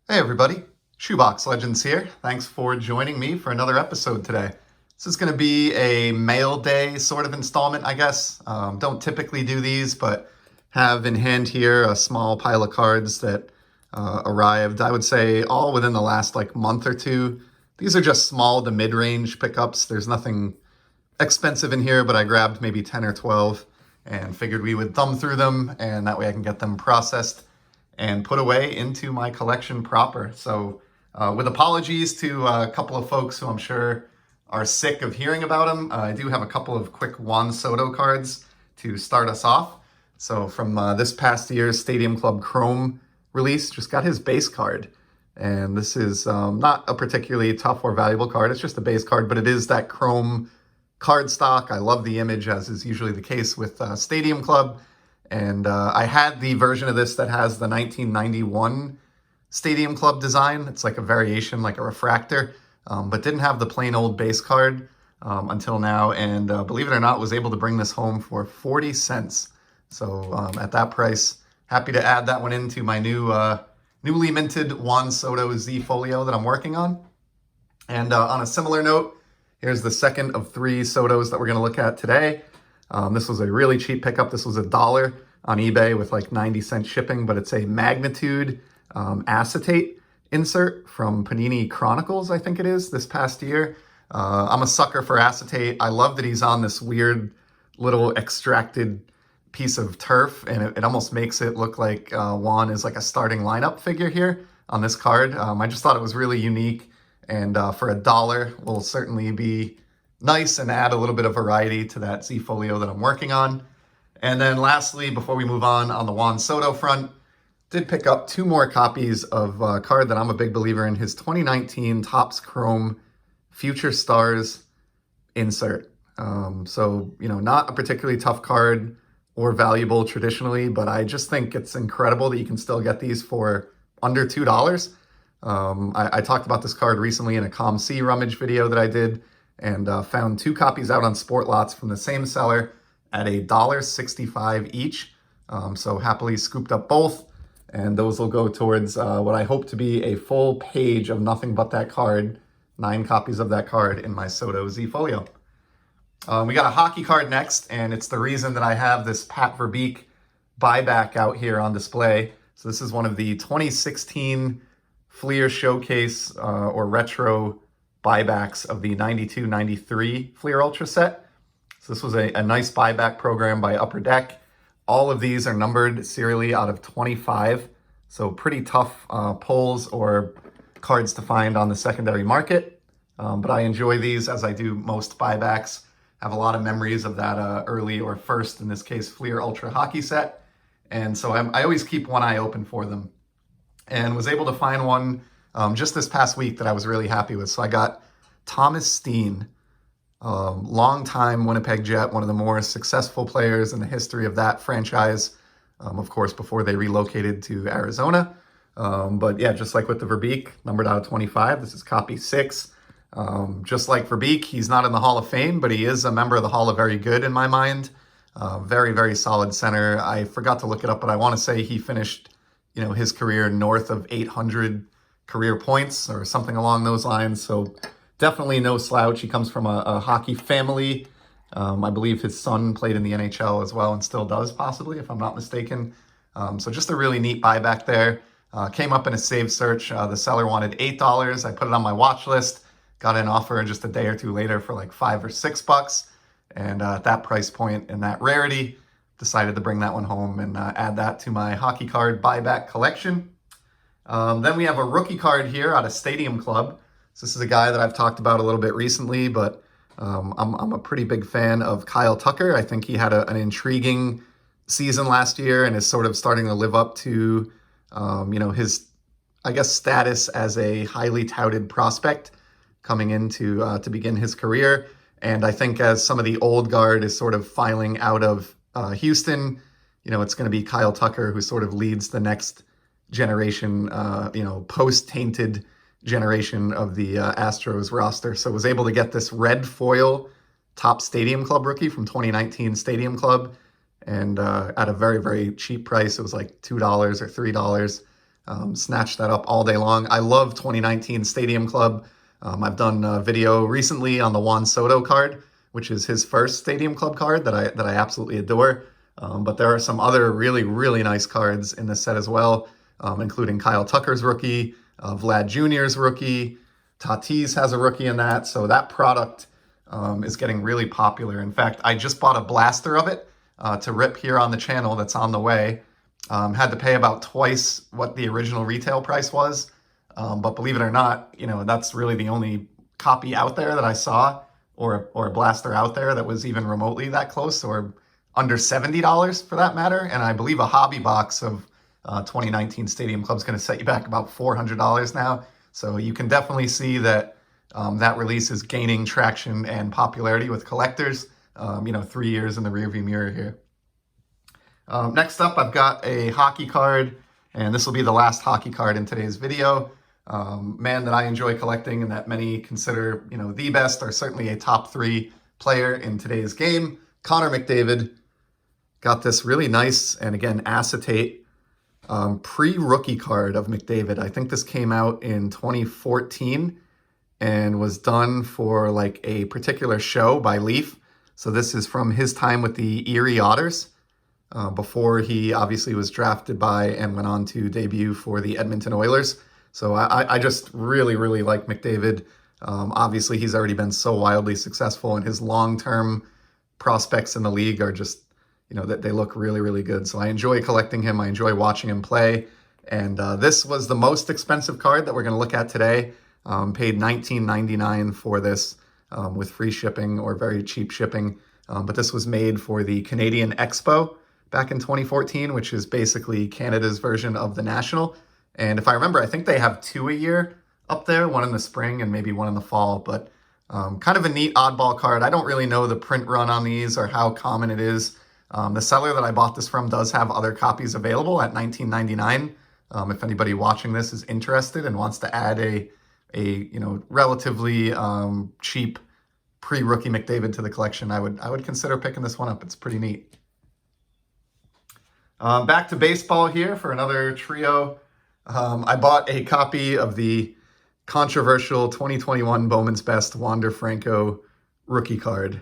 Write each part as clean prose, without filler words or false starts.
Hey everybody, Shoebox Legends here. Thanks for joining me for another episode today. This is going to be a mail day sort of installment, I guess. Don't typically do these, but have in hand here a small pile of cards that arrived, I would say, all within the last month or two. These are just small to mid-range pickups. There's nothing expensive in here, but I grabbed maybe 10 or 12 and figured we would thumb through them, and that way I can get them processed and put away into my collection proper. So with apologies to a couple of folks who I'm sure are sick of hearing about them, I do have a couple of quick Juan Soto cards to start us off. So from this past year's Stadium Club Chrome release, just got his base card. And this is not a particularly tough or valuable card. It's just a base card, but it is that Chrome card stock. I love the image, as is usually the case with Stadium Club. And I had the version of this that has the 1991 Stadium Club design. It's like a variation, like a refractor, but didn't have the plain old base card until now. And believe it or not, was able to bring this home for 40 cents. So at that price, happy to add that one into my newly minted Juan Soto Z Folio that I'm working on. And on a similar note, here's the second of three Sotos that we're going to look at today. This was a really cheap pickup. This was $1 on eBay with like 90-cent shipping, but it's a magnitude acetate insert from Panini Chronicles, I think it is, this past year. I'm a sucker for acetate. I love that he's on this weird little extracted piece of turf, and it almost makes it look like Juan is like a starting lineup figure here on this card. I just thought it was really unique, and for $1 will certainly be nice and add a little bit of variety to that Z Folio that I'm working on. And then lastly, before we move on the Juan Soto front, did pick up two more copies of a card that I'm a big believer in, his 2019 Topps Chrome Future Stars insert. So, not a particularly tough card or valuable traditionally, but I just think it's incredible that you can still get these for under $2. I talked about this card recently in a ComC rummage video that I did, and found two copies out on Sport Lots from the same seller at $1.65 each. So happily scooped up both, and those will go towards what I hope to be a full page of nothing but that card, 9 copies of that card in my Soto Z Folio. We got a hockey card next, and it's the reason that I have this Pat Verbeek buyback out here on display. So this is one of the 2016 Fleer Showcase or Retro buybacks of the 92-93 Fleer Ultra set. So this was a nice buyback program by Upper Deck. All of these are numbered serially out of 25, so pretty tough pulls or cards to find on the secondary market. But I enjoy these, as I do most buybacks. Have a lot of memories of that early, or first, in this case, Fleer Ultra hockey set. And so I always keep one eye open for them. And was able to find one just this past week that I was really happy with. So I got Thomas Steen, longtime Winnipeg Jet, one of the more successful players in the history of that franchise, of course, before they relocated to Arizona. But yeah, just like with the Verbeek, numbered out of 25, this is copy 6. Just like Verbeek, he's not in the Hall of Fame, but he is a member of the Hall of Very Good in my mind. Very, very solid center. I forgot to look it up, but I want to say he finished his career north of 800 career points or something along those lines. So definitely no slouch. He comes from a hockey family. I believe his son played in the NHL as well and still does, possibly, if I'm not mistaken. So just a really neat buyback there. Came up in a save search. The seller wanted $8. I put it on my watch list. Got an offer just a day or two later for like $5 or $6. And at that price point and that rarity, decided to bring that one home and add that to my hockey card buyback collection. Then we have a rookie card here out of Stadium Club. So this is a guy that I've talked about a little bit recently, but I'm a pretty big fan of Kyle Tucker. I think he had an intriguing season last year and is sort of starting to live up to, his, I guess, status as a highly touted prospect coming into to begin his career. And I think as some of the old guard is sort of filing out of Houston, it's going to be Kyle Tucker who sort of leads the next generation, post-tainted generation of the Astros roster. So was able to get this red foil top Stadium Club rookie from 2019 Stadium Club, and at a very, very cheap price. It was like $2 or $3. Snatch that up all day long. I love 2019 Stadium Club. I've done a video recently on the Juan Soto card, which is his first Stadium Club card that I absolutely adore. But there are some other really, really nice cards in this set as well, including Kyle Tucker's rookie, Vlad Jr.'s rookie, Tatis has a rookie in that. So that product is getting really popular. In fact, I just bought a blaster of it to rip here on the channel that's on the way. Had to pay about twice what the original retail price was. But believe it or not, that's really the only copy out there that I saw, or a blaster out there that was even remotely that close, or under $70 for that matter. And I believe a hobby box of 2019 Stadium Club is going to set you back about $400 now. So you can definitely see that that release is gaining traction and popularity with collectors. 3 years in the rearview mirror here. Next up, I've got a hockey card, and this will be the last hockey card in today's video. Man that I enjoy collecting and that many consider, the best, or certainly a top 3 player in today's game. Connor McDavid. Got this really nice, and again, acetate pre-rookie card of McDavid. I think this came out in 2014 and was done for like a particular show by Leaf. So this is from his time with the Erie Otters, before he obviously was drafted by and went on to debut for the Edmonton Oilers. So I just really, really like McDavid. Obviously, he's already been so wildly successful, and his long-term prospects in the league are just, that they look really, really good. So I enjoy collecting him. I enjoy watching him play. And this was the most expensive card that we're going to look at today. Paid $19.99 for this with free shipping or very cheap shipping. But this was made for the Canadian Expo back in 2014, which is basically Canada's version of the National. And if I remember, I think they have 2 a year up there, one in the spring and maybe one in the fall. But kind of a neat oddball card. I don't really know the print run on these or how common it is. The seller that I bought this from does have other copies available at $19.99. If anybody watching this is interested and wants to add a relatively cheap pre-rookie McDavid to the collection, I would consider picking this one up. It's pretty neat. Back to baseball here for another trio. I bought a copy of the controversial 2021 Bowman's Best Wander Franco rookie card.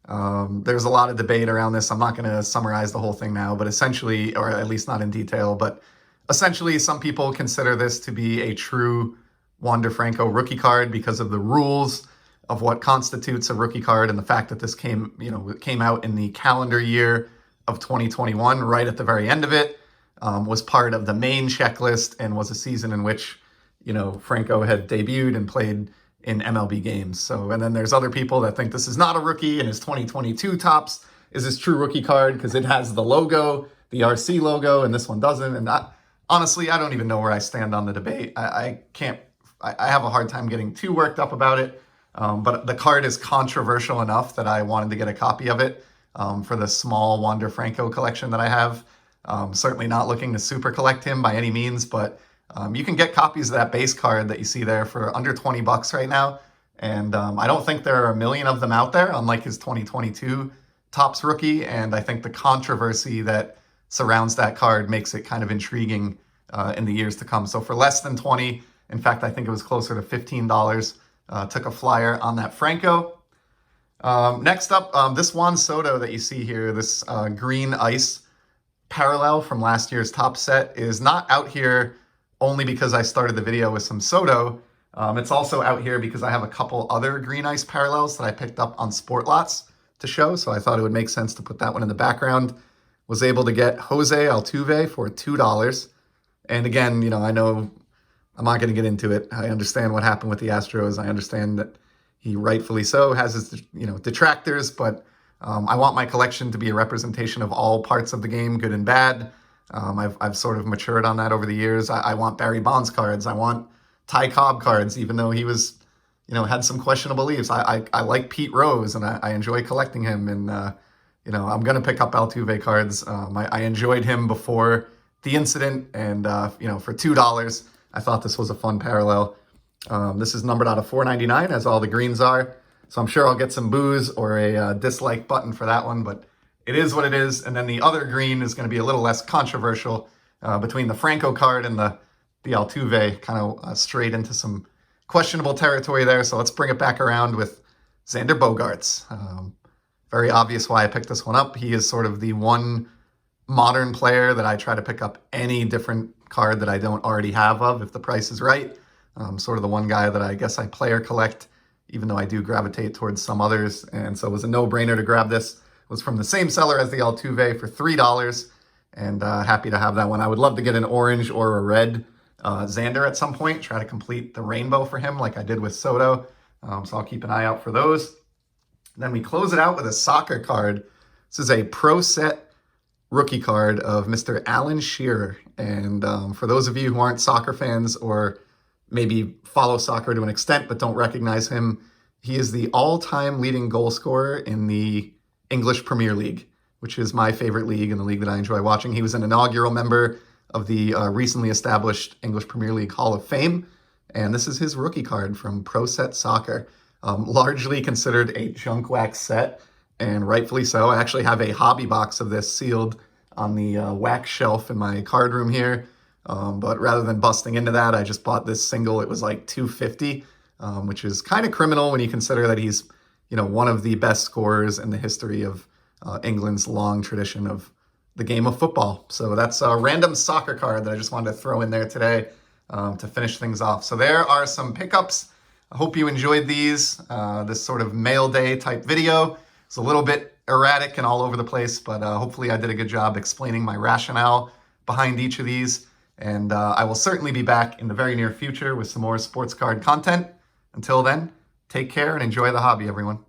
There's a lot of debate around this. I'm not going to summarize the whole thing now, but essentially, or at least not in detail, but essentially some people consider this to be a true Wander Franco rookie card because of the rules of what constitutes a rookie card, and the fact that this came out in the calendar year of 2021, right at the very end of it, was part of the main checklist, and was a season in which, Franco had debuted and played in MLB games. So, and then there's other people that think this is not a rookie, and his 2022 Topps is his true rookie card because it has the logo, the RC logo, and this one doesn't. And honestly, I don't even know where I stand on the debate. I have a hard time getting too worked up about it. But the card is controversial enough that I wanted to get a copy of it for the small Wander Franco collection that I have. Certainly not looking to super collect him by any means, but you can get copies of that base card that you see there for under $20 right now. And I don't think there are a million of them out there, unlike his 2022 Topps rookie. And I think the controversy that surrounds that card makes it kind of intriguing in the years to come. So for less than 20, in fact, I think it was closer to $15, took a flyer on that Franco. Next up, this Juan Soto that you see here, this green ice parallel from last year's Topps set, is not out here only because I started the video with some Soto. It's also out here because I have a couple other green ice parallels that I picked up on Sport Lots to show, so I thought it would make sense to put that one in the background. Was able to get Jose Altuve for $2. And again, I know I'm not going to get into it. I understand what happened with the Astros. I understand that he rightfully so has his, detractors, but I want my collection to be a representation of all parts of the game, good and bad. I've sort of matured on that over the years. I want Barry Bonds cards. I want Ty Cobb cards, even though he was, had some questionable leaves. I like Pete Rose, and I enjoy collecting him. And, I'm going to pick up Altuve cards. I enjoyed him before the incident, and, for $2, I thought this was a fun parallel. This is numbered out of $4.99, as all the greens are. So I'm sure I'll get some boos or a dislike button for that one, but it is what it is. And then the other green is going to be a little less controversial between the Franco card and the the Altuve kind of strayed into some questionable territory there. So let's bring it back around with Xander Bogaerts. Very obvious why I picked this one up. He is sort of the one modern player that I try to pick up any different card that I don't already have of if the price is right. Sort of the one guy that I guess I player collect, even though I do gravitate towards some others. And so it was a no-brainer to grab this. It was from the same seller as the Altuve for $3, and happy to have that one. I would love to get an orange or a red Xander at some point, try to complete the rainbow for him like I did with Soto. So I'll keep an eye out for those. Then we close it out with a soccer card. This is a Pro Set rookie card of Mr. Alan Shearer. And for those of you who aren't soccer fans or maybe follow soccer to an extent but don't recognize him, he is the all-time leading goal scorer in the English Premier League, which is my favorite league and the league that I enjoy watching. He was an inaugural member of the recently established English Premier League Hall of Fame, and this is his rookie card from Pro Set Soccer. Largely considered a junk wax set, and rightfully so. I actually have a hobby box of this sealed on the wax shelf in my card room here. But rather than busting into that, I just bought this single. It was like $2.50, which is kind of criminal when you consider that he's, one of the best scorers in the history of England's long tradition of the game of football. So that's a random soccer card that I just wanted to throw in there today to finish things off. So there are some pickups. I hope you enjoyed these, this sort of mail day type video. It's a little bit erratic and all over the place, but hopefully I did a good job explaining my rationale behind each of these. And I will certainly be back in the very near future with some more sports card content. Until then, take care and enjoy the hobby, everyone.